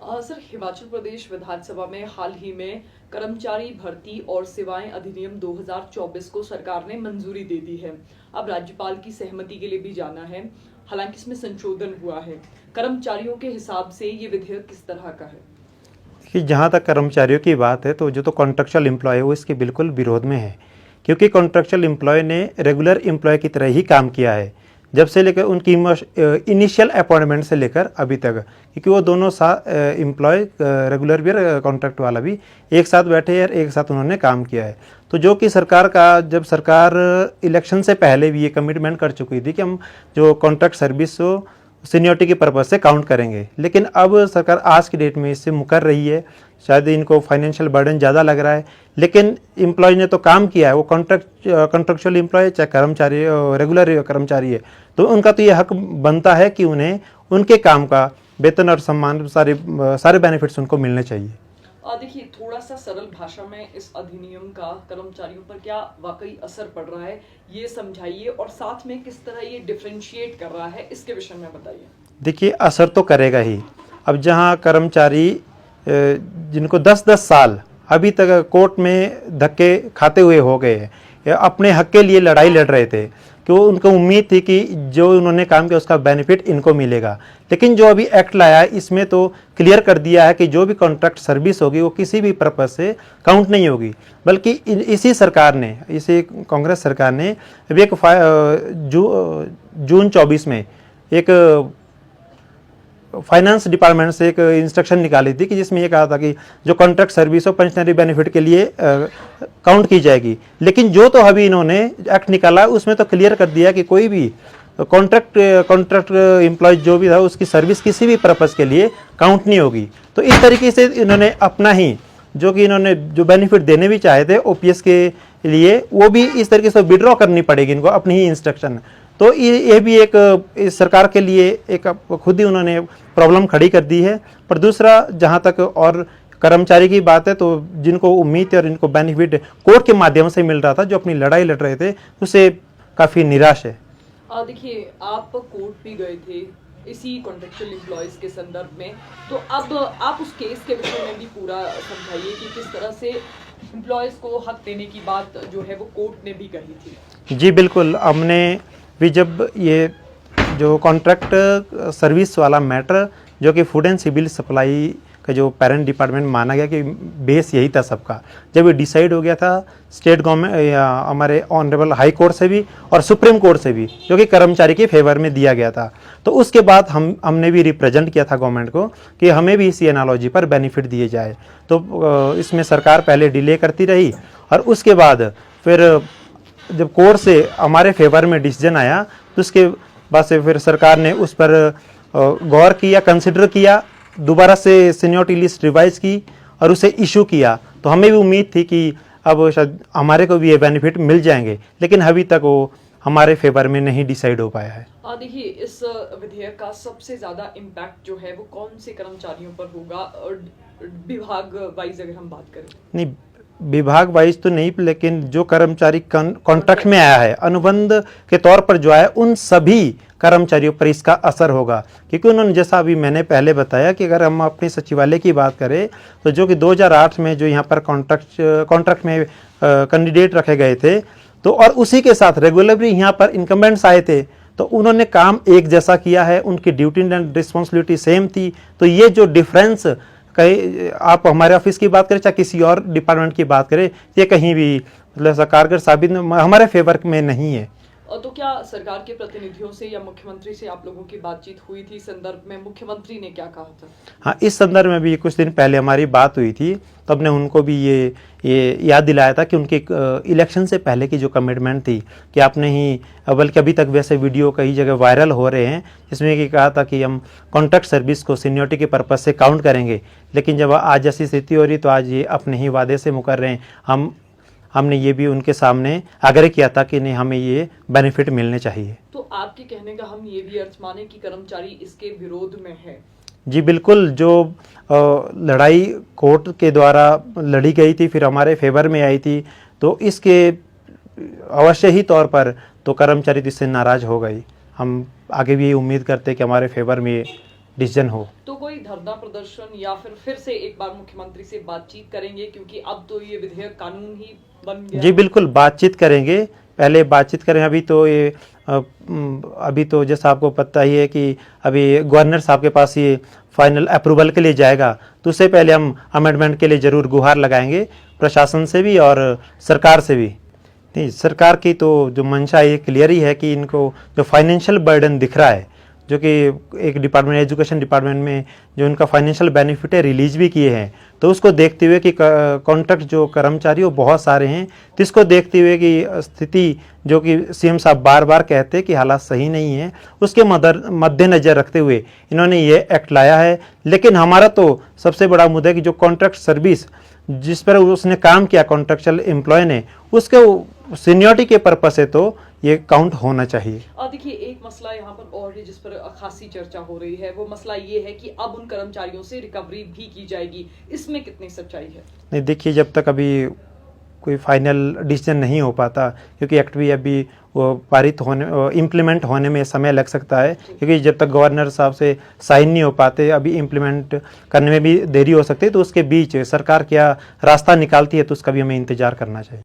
Sir, Himachal Pradesh विधानसभा में हाल ही में कर्मचारी भर्ती और सेवाएं अधिनियम 2024 को सरकार ने मंजूरी दे दी है। अब राज्यपाल की सहमति के लिए भी जाना है। हालांकि इसमें संशोधन हुआ है। कर्मचारियों के हिसाब से ये विधेयक किस तरह का है? कि जहाँ तक कर्मचारियों की बात है तो जो कॉन्ट्रेक्चुअल एम्प्लॉय है वो इसके बिल्कुल विरोध में है, क्योंकि कॉन्ट्रेक्चुअल एम्प्लॉय ने रेगुलर एम्प्लॉय की तरह ही काम किया है जब से लेकर उनकी इनिशियल अपॉइंटमेंट से लेकर अभी तक, क्योंकि वो दोनों एम्प्लॉय रेगुलर भी कॉन्ट्रैक्ट वाला भी एक साथ बैठे और एक साथ उन्होंने काम किया है। तो जो कि सरकार का, जब सरकार इलेक्शन से पहले भी ये कमिटमेंट कर चुकी थी कि हम जो कॉन्ट्रैक्ट सर्विस हो सीनियरिटी के पर्पज़ से काउंट करेंगे, लेकिन अब सरकार आज की डेट में इससे मुकर रही है। शायद इनको फाइनेंशियल बर्डन ज़्यादा लग रहा है, लेकिन एम्प्लॉय ने तो काम किया है, वो कॉन्ट्रेक्चुअल एम्प्लॉय चाहे कर्मचारी रेगुलर कर्मचारी है, तो उनका तो ये हक बनता है कि उन्हें उनके काम का वेतन और सम्मान सारे बेनिफिट्स उनको मिलने चाहिए। देखिए, थोड़ा सा सरल भाषा में इस अधिनियम का कर्मचारियों पर क्या वाकई असर पड़ रहा है, ये समझाइए, और साथ में किस तरह ये डिफरेंशिएट कर रहा है, इसके विषय में बताइए। देखिए, असर तो करेगा ही। अब जहां कर्मचारी जिनको 10-10 साल अभी तक कोर्ट में धक्के खाते हुए हो गए हैं, अपने हक के लिए लड़ाई लड़ रहे थे, कि उनको उम्मीद थी कि जो उन्होंने काम किया उसका बेनिफिट इनको मिलेगा, लेकिन जो अभी एक्ट लाया है इसमें तो क्लियर कर दिया है कि जो भी कॉन्ट्रैक्ट सर्विस होगी वो किसी भी पर्पज से काउंट नहीं होगी, बल्कि इसी सरकार ने, इसी कांग्रेस सरकार ने अभी एक जून 24 में एक फाइनेंस डिपार्टमेंट से एक इंस्ट्रक्शन निकाली थी कि जिसमें ये कहा था कि जो कॉन्ट्रैक्ट सर्विस और पेंशनरी बेनिफिट के लिए काउंट की जाएगी, लेकिन जो तो अभी इन्होंने एक्ट निकाला उसमें तो क्लियर कर दिया कि कोई भी कॉन्ट्रैक्ट एम्प्लॉय जो भी था उसकी सर्विस किसी भी पर्पज़ के लिए काउंट नहीं होगी। तो इस तरीके से इन्होंने अपना ही जो कि इन्होंने जो बेनिफिट देने भी चाहे थे ओपीएस के लिए, वो भी इस तरीके से विड्रॉ करनी पड़ेगी इनको अपनी ही इंस्ट्रक्शन। तो ये भी एक इस सरकार के लिए एक खुद ही उन्होंने प्रॉब्लम खड़ी कर दी है। पर दूसरा, जहाँ तक और कर्मचारी की बात है, तो जिनको उम्मीद है और इनको बेनिफिट कोर्ट के माध्यम से मिल रहा था, जो अपनी लड़ाई लड़ रहे थे, उससे काफ़ी निराश है। देखिए, आप कोर्ट भी गए थे इसी कॉन्ट्रेक्चुअल एम्प्लॉयज के संदर्भ में, तो अब आप उस केस के विषय में भी पूरा समझाइए कि किस तरह से एम्प्लॉयज को हक देने की बात जो है वो कोर्ट ने भी कही थी। जी बिल्कुल, हमने भी जब ये जो कॉन्ट्रैक्ट सर्विस वाला मैटर, जो कि फूड एंड सिविल सप्लाई का जो पेरेंट डिपार्टमेंट माना गया कि बेस यही था सबका, जब ये डिसाइड हो गया था स्टेट गवर्नमेंट या हमारे ऑनरेबल हाई कोर्ट से भी और सुप्रीम कोर्ट से भी, जो कि कर्मचारी के फेवर में दिया गया था, तो उसके बाद हमने भी रिप्रेजेंट किया था गवर्नमेंट को कि हमें भी इसी एनालॉजी पर बेनिफिट दिए जाए। तो इसमें सरकार पहले डिले करती रही और उसके बाद फिर जब कोर्ट से हमारे फेवर में डिसीजन आया तो उसके बाद से फिर सरकार ने उस पर गौर किया, कंसिडर किया, दोबारा से सीनियरिटी लिस्ट रिवाइज की और उसे इशू किया। तो हमें भी उम्मीद थी कि अब शायद हमारे को भी ये बेनिफिट मिल जाएंगे, लेकिन अभी तक वो हमारे फेवर में नहीं डिसाइड हो पाया है। देखिए, इस विधेयक का सबसे ज्यादा इम्पैक्ट जो है वो कौन से कर्मचारियों पर होगा, और विभाग वाइज अगर हम बात करें? नहीं, विभाग वाइज तो नहीं, लेकिन जो कर्मचारी कॉन्ट्रैक्ट में आया है, अनुबंध के तौर पर जो आया, उन सभी कर्मचारियों पर इसका असर होगा, क्योंकि उन्होंने, जैसा अभी मैंने पहले बताया कि अगर हम अपने सचिवालय की बात करें तो जो कि 2008 में जो यहाँ पर कॉन्ट्रैक्ट में कैंडिडेट रखे गए थे, तो और उसी के साथ रेगुलरली यहाँ पर इनकम्बेंट्स आए थे, तो उन्होंने काम एक जैसा किया है, उनकी ड्यूटी एंड रिस्पॉन्सिबिलिटी सेम थी। तो ये जो डिफरेंस, कहीं आप हमारे ऑफिस की बात करें चाहे किसी और डिपार्टमेंट की बात करें, ये कहीं भी मतलब कारगर साबित हमारे फेवर में नहीं है। तो क्या सरकार के प्रतिनिधियों से या मुख्यमंत्री से आप लोगों की बातचीत हुई थी संदर्भ में? मुख्यमंत्री ने क्या कहा था? हाँ, इस संदर्भ में भी कुछ दिन पहले हमारी बात हुई थी, तब ने उनको भी ये याद दिलाया था कि उनके इलेक्शन से पहले की जो कमिटमेंट थी कि आपने ही, बल्कि अभी तक वैसे वीडियो कई जगह वायरल हो रहे हैं जिसमें कि कहा था कि हम कॉन्ट्रैक्ट सर्विस को सीनियरिटी के पर्पज़ से काउंट करेंगे, लेकिन जब आज ऐसी स्थिति हो रही तो आज ये अपने ही वादे से मुकर रहे हैं। हमने ये भी उनके सामने आग्रह किया था कि नहीं, हमें ये बेनिफिट मिलने चाहिए। तो आपके कहने का हम ये भी अर्थ माने कि कर्मचारी इसके विरोध में है? जी बिल्कुल, जो लड़ाई कोर्ट के द्वारा लड़ी गई थी, फिर हमारे फेवर में आई थी, तो इसके अवश्य ही तौर पर तो कर्मचारी इससे नाराज़ हो गई। हम आगे भी ये उम्मीद करते कि हमारे फेवर में डिसीजन हो। तो कोई धरना प्रदर्शन या फिर से एक बार मुख्यमंत्री से बातचीत करेंगे, क्योंकि अब तो ये विधेयक कानून ही बन गया। जी बिल्कुल, बातचीत करेंगे, पहले बातचीत करें। अभी तो जैसा आपको पता ही है कि अभी गवर्नर साहब के पास ये फाइनल अप्रूवल के लिए जाएगा, तो उससे पहले हम अमेंडमेंट के लिए ज़रूर गुहार लगाएंगे प्रशासन से भी और सरकार से भी। नहीं, सरकार की तो जो मंशा ये क्लियर ही है कि इनको जो फाइनेंशियल बर्डन दिख रहा है, जो कि एक डिपार्टमेंट, एजुकेशन डिपार्टमेंट में जो उनका फाइनेंशियल बेनिफिट है रिलीज भी किए हैं, तो उसको देखते हुए कि कॉन्ट्रैक्ट जो कर्मचारी वो बहुत सारे हैं, तो इसको देखते हुए कि स्थिति जो कि सीएम साहब बार बार कहते हैं कि हालात सही नहीं है, उसके मद्देनज़र रखते हुए इन्होंने ये एक्ट लाया है। लेकिन हमारा तो सबसे बड़ा मुद्दा है कि जो कॉन्ट्रैक्ट सर्विस जिस पर उसने काम किया कॉन्ट्रेक्चुअल एम्प्लॉय ने, उसके सीनियरिटी के पर्पस से तो ये काउंट होना चाहिए। और देखिए, एक मसला यहाँ पर और है जिस पर खासी चर्चा हो रही है, वो मसला ये है कि अब उन कर्मचारियों से रिकवरी भी की जाएगी, इसमें कितनी सच्चाई है? नहीं, देखिए, जब तक अभी कोई फाइनल डिसीजन नहीं हो पाता, क्योंकि एक्ट भी अभी वो पारित होने, इम्प्लीमेंट होने में समय लग सकता है, क्योंकि जब तक गवर्नर साहब से साइन नहीं हो पाते, अभी इम्प्लीमेंट करने में भी देरी हो सकती है, तो उसके बीच सरकार क्या रास्ता निकालती है, तो उसका भी हमें इंतजार करना चाहिए।